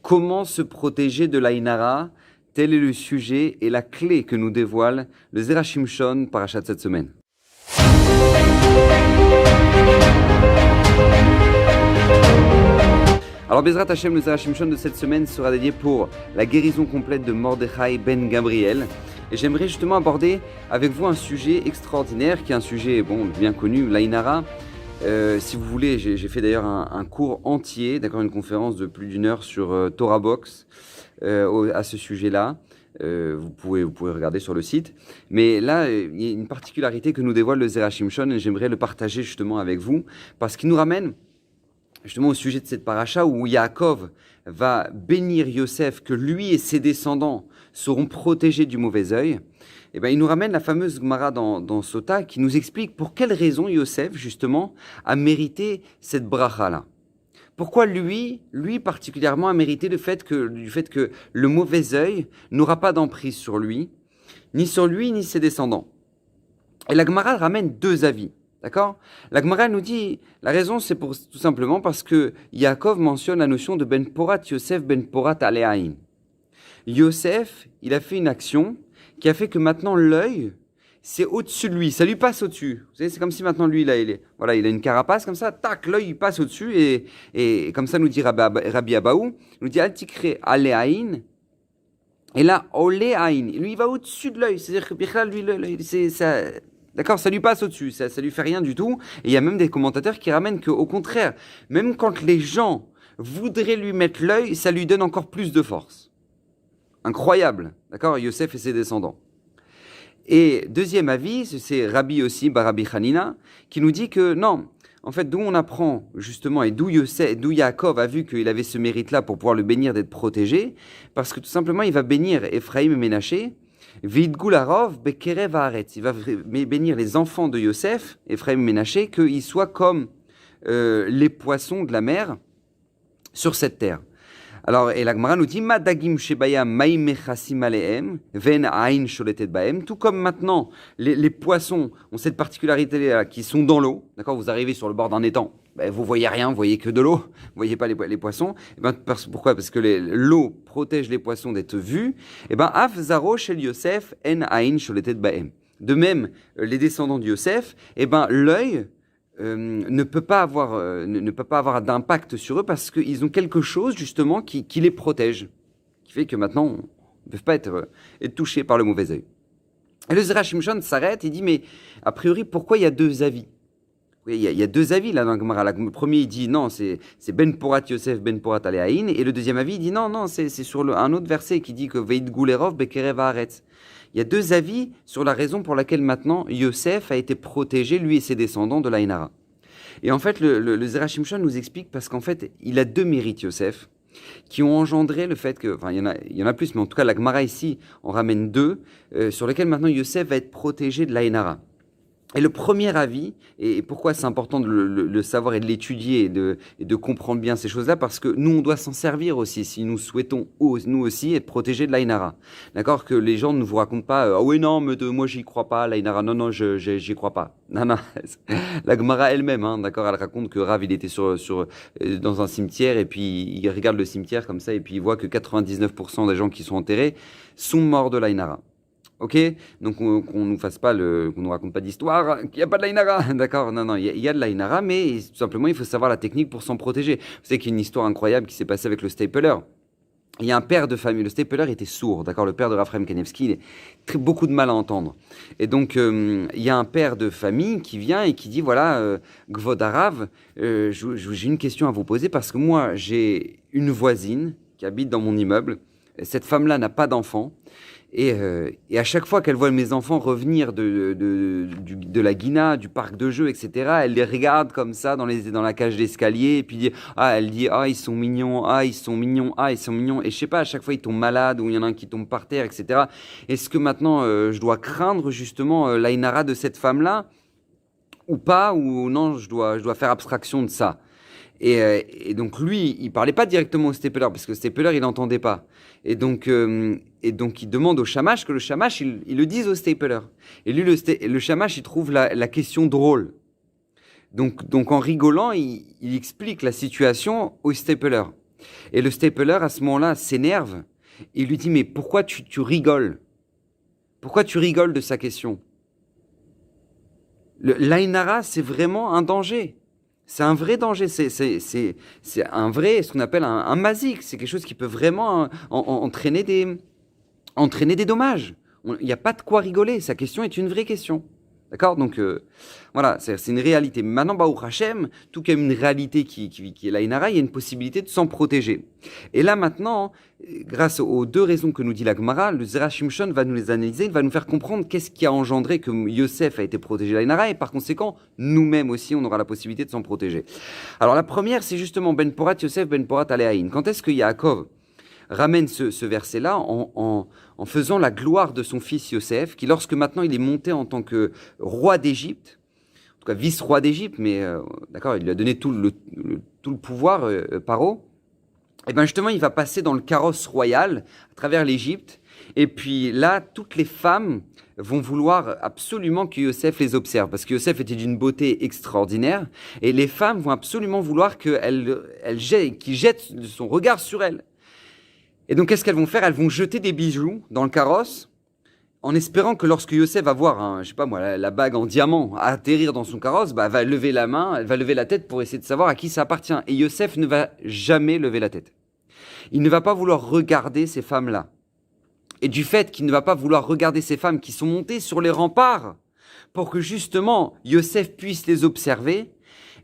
Comment se protéger de l'Aïnara? Tel est le sujet et la clé que nous dévoile le Zera Shimshon parachat de cette semaine. Alors Bezrat Hashem, le Zera Shimshon de cette semaine sera dédié pour la guérison complète de Mordechai ben Gabriel. Et j'aimerais justement aborder avec vous un sujet extraordinaire, qui est un sujet bien connu, l'Aïnara. Si vous voulez, j'ai fait d'ailleurs un cours entier, d'accord, une conférence de plus d'1 heure sur Torah Box à ce sujet-là. Vous pouvez regarder sur le site. Mais là, il y a une particularité que nous dévoile le Zera Shimshon et j'aimerais le partager justement avec vous parce qu'il nous ramène justement au sujet de cette paracha où Yaakov va bénir Yosef, que lui et ses descendants seront protégés du mauvais œil. Et il nous ramène la fameuse Gemara dans Sota qui nous explique pour quelle raison Yosef, justement, a mérité cette bracha-là. Pourquoi lui particulièrement, a mérité du fait que le mauvais œil n'aura pas d'emprise sur lui, ni ses descendants. Et la Gemara ramène 2 avis. D'accord? La Gemara nous dit, la raison c'est tout simplement parce que Yaakov mentionne la notion de Ben Porat Yosef Ben Porat Aleaïn. Yosef, il a fait une action qui a fait que maintenant l'œil, c'est au-dessus de lui, ça lui passe au-dessus. Vous savez, c'est comme si maintenant lui, il a une carapace comme ça, tac, l'œil il passe au-dessus et comme ça nous dit Rabbi Abaou, nous dit Altikre Aleaïn. Et là, Oléaïn, lui il va au-dessus de l'œil, c'est-à-dire que Bichal, lui, l'œil, c'est ça. D'accord, ça lui passe au-dessus, ça lui fait rien du tout. Et il y a même des commentateurs qui ramènent qu'au contraire, même quand les gens voudraient lui mettre l'œil, ça lui donne encore plus de force. Incroyable, d'accord, Yosef et ses descendants. Et deuxième avis, c'est Rabbi aussi, Barabi Hanina, qui nous dit que non, en fait, d'où on apprend justement, et d'où Yaakov a vu qu'il avait ce mérite-là pour pouvoir le bénir d'être protégé, parce que tout simplement, il va bénir Ephraïm et Ménaché, Vidgularov bekerev haaretz. Il va bénir les enfants de Yosef, Ephraim et Ménaché, qu'ils soient comme les poissons de la mer sur cette terre. Alors, et la Gemara nous dit Madagim shebayam maim mechasim alehem ven ain sholetet bahem. Tout comme maintenant, les poissons ont cette particularité-là qui sont dans l'eau. D'accord, vous arrivez sur le bord d'un étang. Vous voyez rien, vous voyez que de l'eau, vous voyez pas les poissons. Pourquoi? Parce que l'eau protège les poissons d'être vus. Af zaro shel Yosef en ain sholetet bahem. De même, les descendants de Yosef, l'œil ne peut pas avoir d'impact sur eux parce qu'ils ont quelque chose justement qui les protège, qui fait que maintenant ils ne peuvent pas être touchés par le mauvais œil. Et le Zera Shimshon s'arrête et dit mais a priori pourquoi il y a 2 avis? Il y a 2 avis là dans le Gemara. Le premier il dit non, c'est Ben Porat Yosef Ben Porat Aleaïn, et le deuxième avis il dit non, c'est sur un autre verset qui dit que Veit Gulerov Bekerev Haaretz. Il y a 2 avis sur la raison pour laquelle maintenant Yosef a été protégé, lui et ses descendants, de l'Aïnara. Et en fait, le Zera Shimshon nous explique parce qu'en fait, il a 2 mérites, Yosef, qui ont engendré le fait que, enfin, il y en a plus, mais en tout cas, la Gemara ici en ramène 2, sur lesquels maintenant Yosef va être protégé de l'Aïnara. Et le premier avis, et pourquoi c'est important de le savoir et de l'étudier et de comprendre bien ces choses-là, parce que nous, on doit s'en servir aussi, si nous souhaitons, nous aussi, être protégés de l'Aïnara. D'accord? Que les gens ne vous racontent pas, ah oui, non, mais moi, j'y crois pas, l'Aïnara, non, j'y crois pas. Non, la Gemara elle-même, d'accord, elle raconte que Rav, il était dans un cimetière, et puis il regarde le cimetière comme ça, et puis il voit que 99% des gens qui sont enterrés sont morts de l'Aïnara. Ok, donc qu'on nous raconte pas d'histoire, qu'il n'y a pas de l'Aïnara, d'accord? Non, il y a de l'Aïnara, mais tout simplement il faut savoir la technique pour s'en protéger. Vous savez qu'il y a une histoire incroyable qui s'est passée avec le Stapler. Il y a un père de famille, le Stapler était sourd, d'accord? Le père de Raphaël Kanevski, il a beaucoup de mal à entendre. Et donc il y a un père de famille qui vient et qui dit voilà, Gvod Arav, j'ai une question à vous poser parce que moi j'ai une voisine qui habite dans mon immeuble. Cette femme-là n'a pas d'enfant. Et à chaque fois qu'elle voit mes enfants revenir de la Guina, du parc de jeux, etc., elle les regarde comme ça dans la cage d'escalier, et puis elle dit ils sont mignons, ils sont mignons, ils sont mignons. Et je sais pas, à chaque fois ils tombent malades ou il y en a un qui tombe par terre, etc. Est-ce que maintenant je dois craindre justement l'Aïnara de cette femme-là ou pas, ou non, je dois faire abstraction de ça? Et donc lui, il parlait pas directement au Stapler parce que le Stapler il n'entendait pas. Et donc il demande au Shamash que le Shamash il le dise au Stapler. Et lui le Shamash il trouve la question drôle. Donc en rigolant il explique la situation au Stapler. Et le stapler, à ce moment-là, s'énerve. Il lui dit, mais pourquoi tu rigoles? Pourquoi tu rigoles de sa question? L'Ainara, c'est vraiment un danger. C'est un vrai danger. C'est un vrai, ce qu'on appelle un mazik. C'est quelque chose qui peut vraiment entraîner des dommages. Il n'y a pas de quoi rigoler. Sa question est une vraie question. D'accord? Donc, voilà, c'est une réalité. Maintenant, Baruch Hashem, tout comme une réalité qui est l'Ainara, il y a une possibilité de s'en protéger. Et là, maintenant, grâce aux deux raisons que nous dit la Gemara, le Zera Shimshon va nous les analyser, il va nous faire comprendre qu'est-ce qui a engendré que Yosef a été protégé de l'Ainara, et par conséquent, nous-mêmes aussi, on aura la possibilité de s'en protéger. Alors, la première, c'est justement Ben Porat Yosef, Ben Porat Aleaïn. Quand est-ce que Yaakov ramène ce verset-là en faisant la gloire de son fils Yosef, qui lorsque maintenant il est monté en tant que roi d'Égypte, en tout cas vice-roi d'Égypte, mais d'accord, il lui a donné tout le pouvoir, Paro, et bien justement il va passer dans le carrosse royal à travers l'Égypte, et puis là, toutes les femmes vont vouloir absolument que Yosef les observe, parce que Yosef était d'une beauté extraordinaire, et les femmes vont absolument vouloir qu'il jette son regard sur elle. Et donc, qu'est-ce qu'elles vont faire? Elles vont jeter des bijoux dans le carrosse en espérant que lorsque Yosef va voir, je sais pas moi, la bague en diamant atterrir dans son carrosse, bah, elle va lever la main, elle va lever la tête pour essayer de savoir à qui ça appartient. Et Yosef ne va jamais lever la tête. Il ne va pas vouloir regarder ces femmes-là. Et du fait qu'il ne va pas vouloir regarder ces femmes qui sont montées sur les remparts pour que justement Yosef puisse les observer,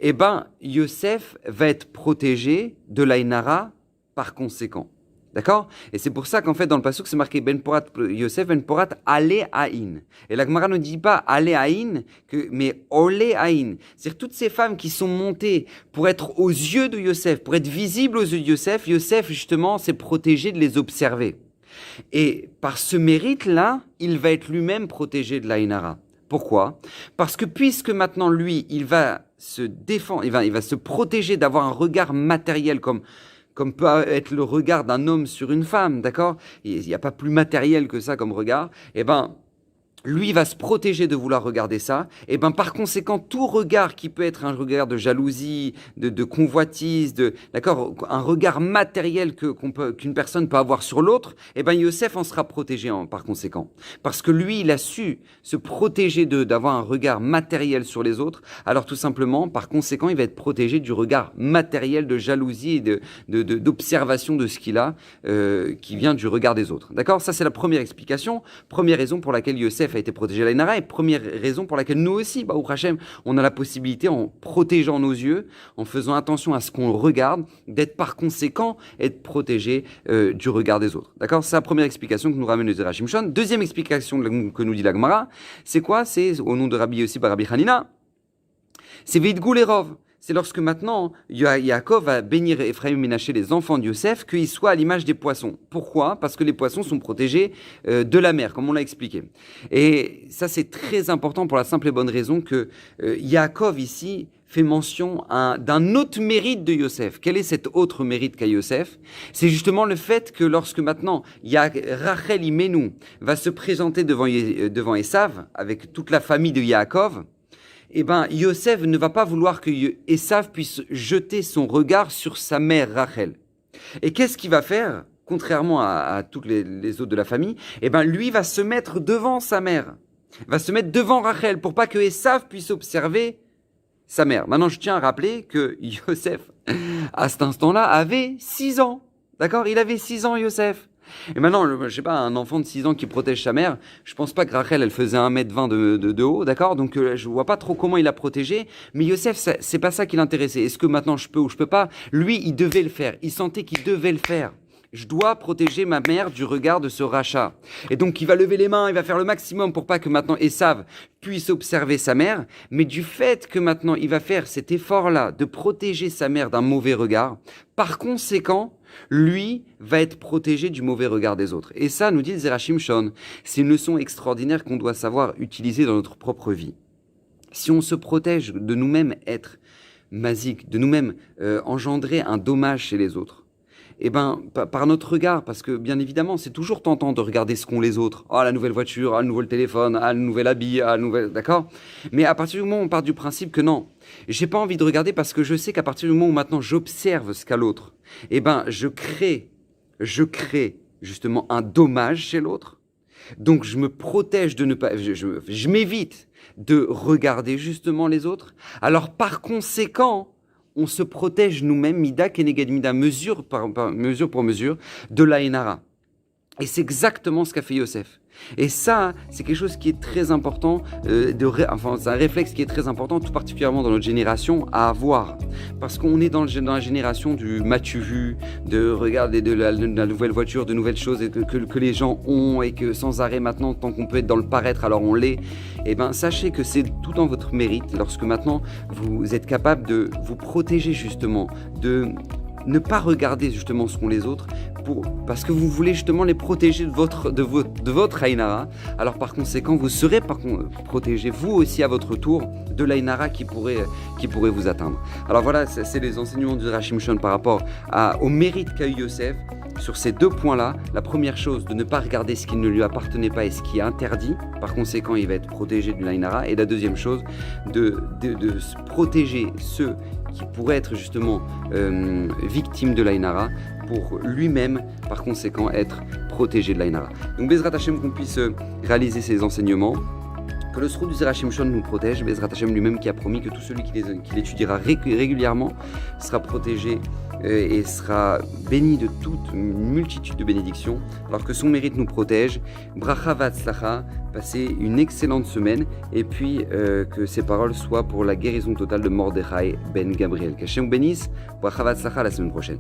eh ben, Yosef va être protégé de l'Ainara par conséquent. D'accord? Et c'est pour ça qu'en fait, dans le passouk, c'est marqué Ben Porat Yosef, Ben Porat Ale Aïn. Et la Gemara ne dit pas Ale Aïn, mais Ole Aïn. C'est-à-dire toutes ces femmes qui sont montées pour être aux yeux de Yosef, pour être visibles aux yeux de Yosef, Yosef, justement, s'est protégé de les observer. Et par ce mérite-là, il va être lui-même protégé de l'Aïnara. Pourquoi? Parce que puisque maintenant, lui, il va se défendre, il va se protéger d'avoir un regard matériel comme peut être le regard d'un homme sur une femme, d'accord? Il n'y a pas plus matériel que ça comme regard. Eh ben, lui va se protéger de vouloir regarder ça. Et ben, par conséquent, tout regard qui peut être un regard de jalousie, de convoitise, d'accord, un regard matériel qu'une personne peut avoir sur l'autre, eh ben, Yosef en sera protégé par conséquent. Parce que lui, il a su se protéger d'avoir un regard matériel sur les autres. Alors, tout simplement, par conséquent, il va être protégé du regard matériel de jalousie et d'observation de ce qu'il a, qui vient du regard des autres. D'accord? Ça, c'est la première explication. Première raison pour laquelle Yosef a été protégé de l'Aïnara, et première raison pour laquelle nous aussi, Baruch Hashem, on a la possibilité, en protégeant nos yeux, en faisant attention à ce qu'on regarde, d'être par conséquent, être protégé du regard des autres. D'accord? C'est la première explication que nous ramène le Zera Shimshon. Deuxième explication que nous dit la Gemara, c'est quoi? C'est au nom de Rabbi Yossi bar Rabbi Hanina, c'est Veidgou Lerov. C'est lorsque maintenant, Yaakov va bénir Ephraim et Ménaché, les enfants de Yosef, qu'ils soient à l'image des poissons. Pourquoi? Parce que les poissons sont protégés de la mer, comme on l'a expliqué. Et ça, c'est très important pour la simple et bonne raison que Yaakov, ici, fait mention d'un autre mérite de Yosef. Quel est cet autre mérite qu'a Yosef? C'est justement le fait que lorsque maintenant, Rachel Imenu va se présenter devant Esav, avec toute la famille de Yaakov, eh ben, Yosef ne va pas vouloir que Esav puisse jeter son regard sur sa mère Rachel. Et qu'est-ce qu'il va faire? Contrairement à toutes les autres de la famille, eh ben, lui va se mettre devant sa mère. Il va se mettre devant Rachel pour pas que Esav puisse observer sa mère. Maintenant, je tiens à rappeler que Yosef, à cet instant-là, avait 6 ans. D'accord? Il avait 6 ans, Yosef. Et maintenant, je sais pas, un enfant de 6 ans qui protège sa mère, je pense pas que Rachel, elle faisait 1m20 de haut, d'accord? Donc, je vois pas trop comment il a protégé. Mais Yosef, c'est pas ça qui l'intéressait. Est-ce que maintenant je peux ou je peux pas? Lui, il devait le faire. Il sentait qu'il devait le faire. Je dois protéger ma mère du regard de ce rachat. Et donc, il va lever les mains, il va faire le maximum pour pas que maintenant Esav puisse observer sa mère. Mais du fait que maintenant, il va faire cet effort-là de protéger sa mère d'un mauvais regard, par conséquent, lui va être protégé du mauvais regard des autres. Et ça, nous dit le Zera Shimshon, c'est une leçon extraordinaire qu'on doit savoir utiliser dans notre propre vie. Si on se protège de nous-mêmes être mazik, de nous-mêmes engendrer un dommage chez les autres, eh ben, par notre regard, parce que bien évidemment, c'est toujours tentant de regarder ce qu'ont les autres. Ah, la nouvelle voiture, ah, le nouveau téléphone, ah, le nouvel habit, ah, le nouvel... D'accord? Mais à partir du moment où on part du principe que non, j'ai pas envie de regarder parce que je sais qu'à partir du moment où maintenant j'observe ce qu'a l'autre, eh ben, je crée justement un dommage chez l'autre. Donc je me protège de ne pas, je m'évite de regarder justement les autres. Alors par conséquent, on se protège nous-mêmes, mida keneged mida, mesure pour mesure, de la Einara. Et c'est exactement ce qu'a fait Yosef. Et ça, c'est quelque chose qui est très important, c'est un réflexe qui est très important, tout particulièrement dans notre génération, à avoir. Parce qu'on est dans la génération du m'as-tu vu, de regarder de la nouvelle voiture, de nouvelles choses que les gens ont et que sans arrêt maintenant, tant qu'on peut être dans le paraître, alors on l'est. Eh bien, sachez que c'est tout en votre mérite lorsque maintenant vous êtes capable de vous protéger justement, de ne pas regarder justement ce qu'ont les autres parce que vous voulez justement les protéger de votre Ainara. Alors par conséquent, vous serez protégé vous aussi à votre tour de l'Ainara qui pourrait vous atteindre. Alors voilà, c'est les enseignements du Rachim Shon par rapport au mérite qu'a eu Yosef sur ces deux points-là. La première chose, de ne pas regarder ce qui ne lui appartenait pas et ce qui est interdit. Par conséquent, il va être protégé de l'Ainara. Et la deuxième chose, de protéger ceux qui pourraient être justement victimes de l'Ainara pour lui-même, par conséquent, être protégé de l'Ainara. Donc, Bezrat Hashem, qu'on puisse réaliser ces enseignements, que le Srout du Zerachim Shon nous protège, Bezrat Hashem lui-même qui a promis que tout celui qui l'étudiera régulièrement sera protégé et sera béni de toute une multitude de bénédictions, alors que son mérite nous protège. Bracha v'atzlacha, passez une excellente semaine, et puis que ces paroles soient pour la guérison totale de Mordechai ben Gabriel. Qu'Hashem bénisse, bracha v'atzlacha, la semaine prochaine.